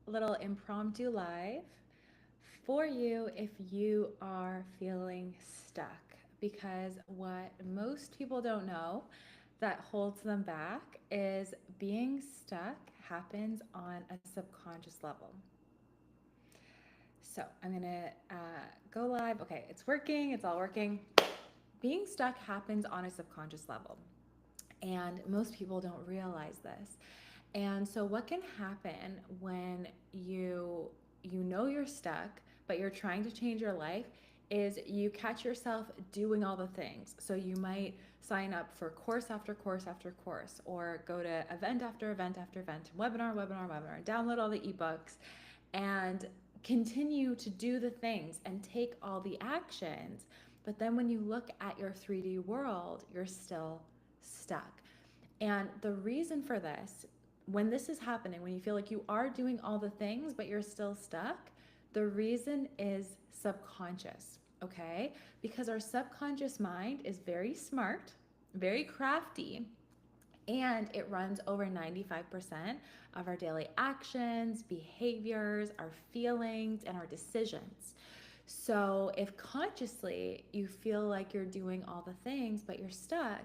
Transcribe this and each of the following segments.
little impromptu live for you if you are feeling stuck. Because what most people don't know that holds them back is being stuck happens on a subconscious level. So I'm gonna go live. Okay, it's working, it's all working. Being stuck happens on a subconscious level, and most people don't realize this. And so what can happen when you know you're stuck, but you're trying to change your life is you catch yourself doing all the things. So you might sign up for course after course after course, or go to event after event after event, webinar, download all the ebooks, and continue to do the things and take all the actions. But then when you look at your 3D world, you're still stuck. And the reason for this, when this is happening, when you feel like you are doing all the things, but you're still stuck, the reason is subconscious, okay? Because our subconscious mind is very smart, very crafty, and it runs over 95% of our daily actions, behaviors, our feelings, and our decisions. So, if consciously you feel like you're doing all the things but you're stuck,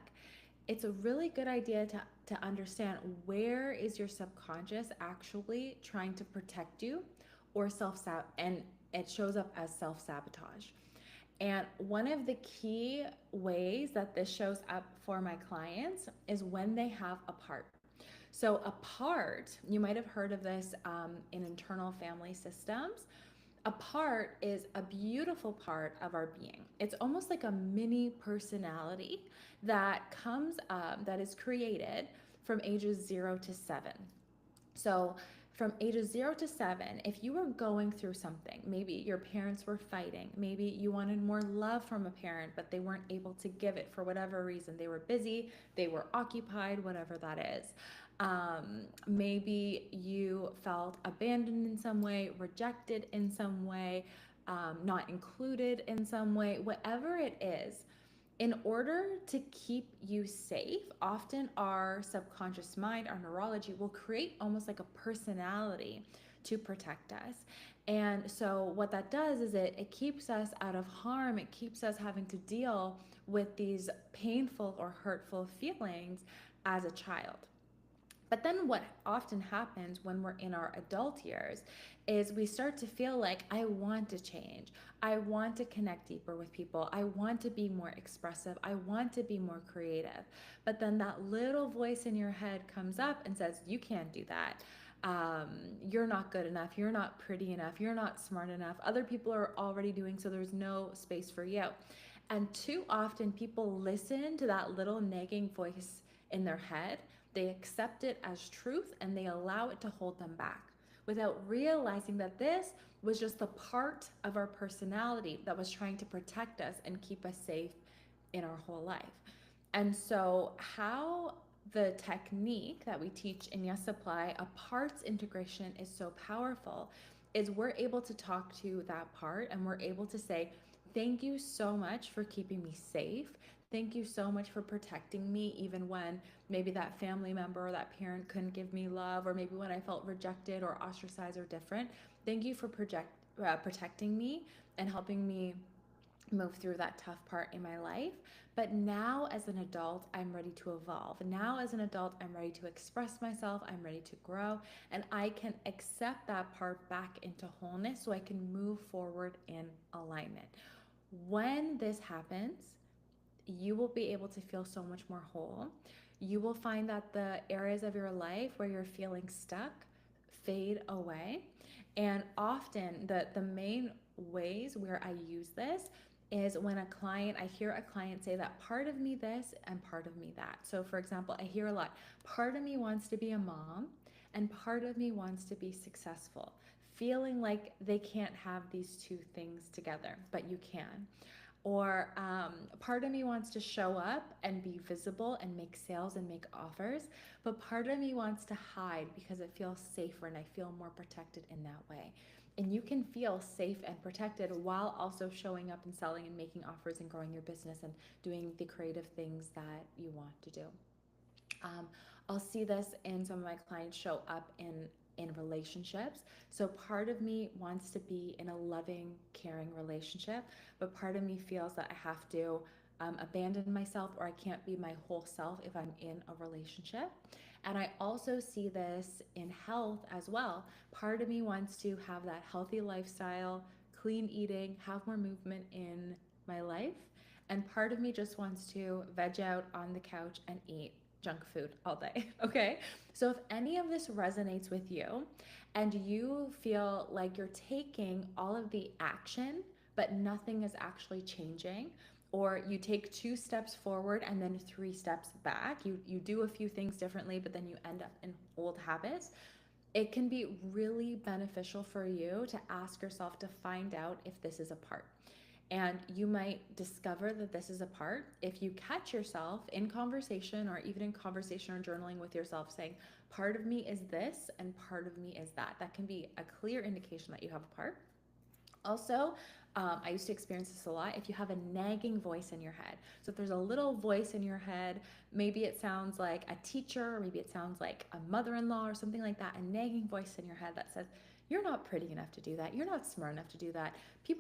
it's a really good idea to understand where is your subconscious actually trying to protect you or and it shows up as self-sabotage. And one of the key ways that this shows up for my clients is when they have a part. So, a part, you might have heard of this in internal family systems. A part is a beautiful part of our being. It's almost like a mini personality that comes up, that is created from ages 0 to 7. So, from ages 0 to 7, if you were going through something, maybe your parents were fighting, maybe you wanted more love from a parent, but they weren't able to give it for whatever reason. They were busy, they were occupied, whatever that is. Maybe you felt abandoned in some way, rejected in some way, not included in some way, whatever it is. In order to keep you safe, often our subconscious mind, our neurology, will create almost like a personality to protect us. And so, what that does is it keeps us out of harm, it keeps us having to deal with these painful or hurtful feelings as a child. But then what often happens when we're in our adult years is we start to feel like, I want to change. I want to connect deeper with people. I want to be more expressive. I want to be more creative. But then that little voice in your head comes up and says, you can't do that. You're not good enough. You're not pretty enough. You're not smart enough. Other people are already doing so. There's no space for you. And too often people listen to that little nagging voice in their head. They accept it as truth and they allow it to hold them back without realizing that this was just the part of our personality that was trying to protect us and keep us safe in our whole life. And so, how the technique that we teach in Yes Supply, a parts integration, is so powerful is we're able to talk to that part and we're able to say, thank you so much for keeping me safe. Thank you so much for protecting me, even when maybe that family member or that parent couldn't give me love, or maybe when I felt rejected or ostracized or different. Thank you for protecting me and helping me move through that tough part in my life. But now, as an adult, I'm ready to evolve. Now, as an adult, I'm ready to express myself. I'm ready to grow. And I can accept that part back into wholeness so I can move forward in alignment. When this happens, you will be able to feel so much more whole. You will find that the areas of your life where you're feeling stuck fade away. And often the main ways where I use this is when I hear a client say that part of me this and part of me that. So for example, I hear a lot, part of me wants to be a mom and part of me wants to be successful, feeling like they can't have these two things together, but you can. Or part of me wants to show up and be visible and make sales and make offers, but part of me wants to hide because it feels safer and I feel more protected in that way. And you can feel safe and protected while also showing up and selling and making offers and growing your business and doing the creative things that you want to do. Um, I'll see this in some of my clients show up in in relationships. So part of me wants to be in a loving, caring relationship, but part of me feels that I have to abandon myself, or I can't be my whole self if I'm in a relationship. And I also see this in health as well. Part of me wants to have that healthy lifestyle, clean eating, have more movement in my life. And part of me just wants to veg out on the couch and eat junk food all day. Okay. So if any of this resonates with you and you feel like you're taking all of the action, but nothing is actually changing, or you take 2 steps forward and then 3 steps back, you do a few things differently, but then you end up in old habits, it can be really beneficial for you to ask yourself to find out if this is a part. And you might discover that this is a part if you catch yourself in conversation, or even in conversation or journaling with yourself, saying, part of me is this and part of me is that. That can be a clear indication that you have a part. Also, I used to experience this a lot. If you have a nagging voice in your head, so if there's a little voice in your head, maybe it sounds like a teacher, or maybe it sounds like a mother-in-law or something like that, a nagging voice in your head that says, you're not pretty enough to do that, you're not smart enough to do that,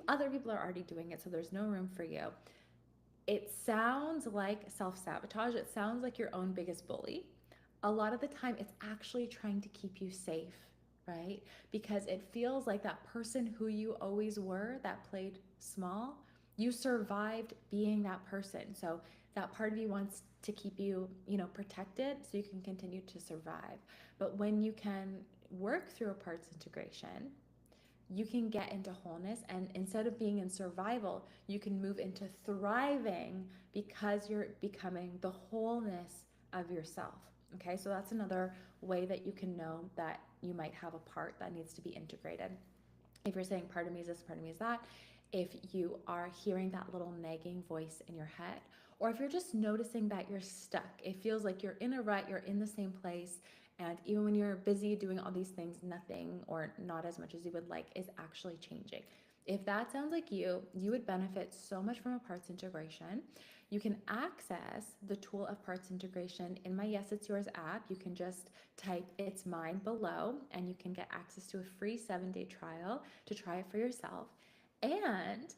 other people are already doing it, so there's no room for you. It sounds like self-sabotage. It sounds like your own biggest bully. A lot of the time, it's actually trying to keep you safe, right? Because it feels like that person who you always were, that played small, you survived being that person. So that part of you wants to keep you, protected so you can continue to survive. But when you can work through a parts integration, you can get into wholeness, and instead of being in survival, you can move into thriving because you're becoming the wholeness of yourself. Okay, so that's another way that you can know that you might have a part that needs to be integrated. If you're saying part of me is this, part of me is that, if you are hearing that little nagging voice in your head, or if you're just noticing that you're stuck, it feels like you're in a rut, you're in the same place, and even when you're busy doing all these things, nothing, or not as much as you would like, is actually changing. If that sounds like you would benefit so much from a parts integration. You can access the tool of parts integration in my Yes It's Yours app. You can just type It's Mine below, and you can get access to a free 7-day trial to try it for yourself. And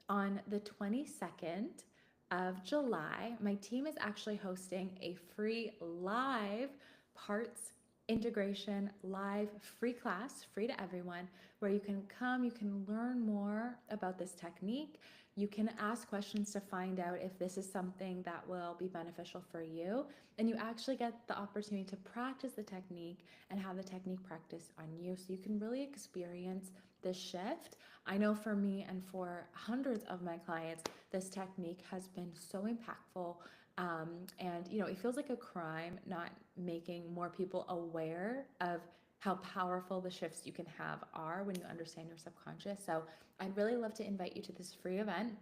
on the 22nd of July, my team is actually hosting a free live parts integration live free class, free to everyone, where you can come, you can learn more about this technique. You can ask questions to find out if this is something that will be beneficial for you. And you actually get the opportunity to practice the technique and have the technique practice on you, so you can really experience the shift. I know for me and for hundreds of my clients, this technique has been so impactful. And it feels like a crime not making more people aware of how powerful the shifts you can have are when you understand your subconscious. So I'd really love to invite you to this free event.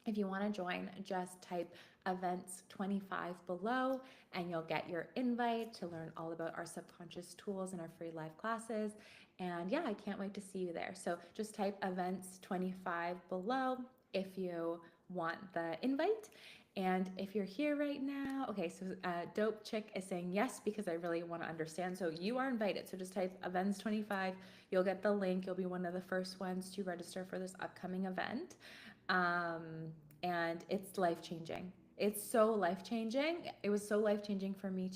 If you want to join, just type events 25 below and you'll get your invite to learn all about our subconscious tools and our free live classes. And yeah, I can't wait to see you there. So just type events 25 below if you want the invite. And if you're here right now, okay, so Dope Chick is saying yes because I really want to understand. So you are invited. So just type events 25. You'll get the link. You'll be one of the first ones to register for this upcoming event. And it's life-changing. It's so life-changing. It was so life-changing for me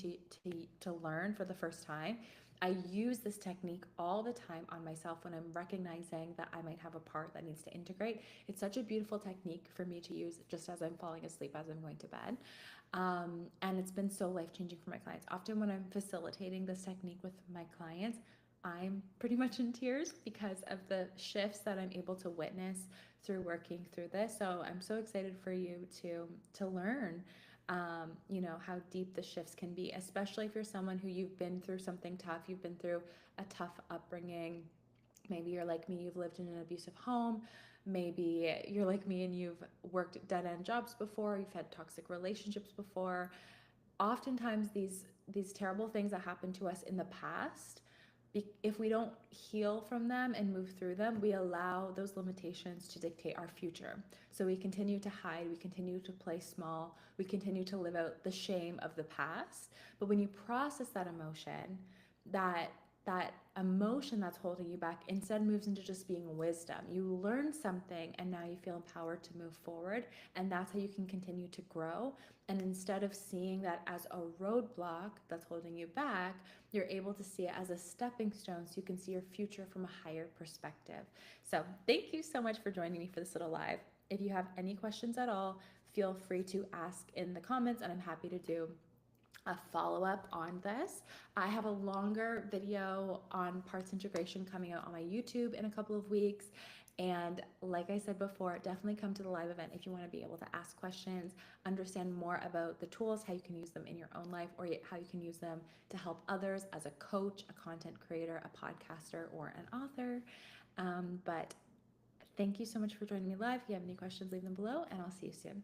to learn for the first time. I use this technique all the time on myself when I'm recognizing that I might have a part that needs to integrate. It's such a beautiful technique for me to use just as I'm falling asleep, as I'm going to bed. And it's been so life-changing for my clients. Often when I'm facilitating this technique with my clients, I'm pretty much in tears because of the shifts that I'm able to witness through working through this. So I'm so excited for you to learn how deep the shifts can be, especially if you're someone who you've been through something tough, you've been through a tough upbringing. Maybe you're like me, you've lived in an abusive home. Maybe you're like me and you've worked dead-end jobs before, you've had toxic relationships before. Oftentimes these terrible things that happen to us in the past, if we don't heal from them and move through them, we allow those limitations to dictate our future. So we continue to hide, we continue to play small, we continue to live out the shame of the past. But when you process that emotion, that that emotion that's holding you back instead moves into just being wisdom. You learn something and now you feel empowered to move forward, and that's how you can continue to grow. And instead of seeing that as a roadblock that's holding you back, you're able to see it as a stepping stone so you can see your future from a higher perspective. So thank you so much for joining me for this little live. If you have any questions at all, feel free to ask in the comments and I'm happy to do a follow-up on this. I have a longer video on parts integration coming out on my YouTube in a couple of weeks. And like I said before, definitely come to the live event if you want to be able to ask questions, understand more about the tools, how you can use them in your own life, or how you can use them to help others as a coach, a content creator, a podcaster, or an author. But thank you so much for joining me live. If you have any questions, leave them below, and I'll see you soon.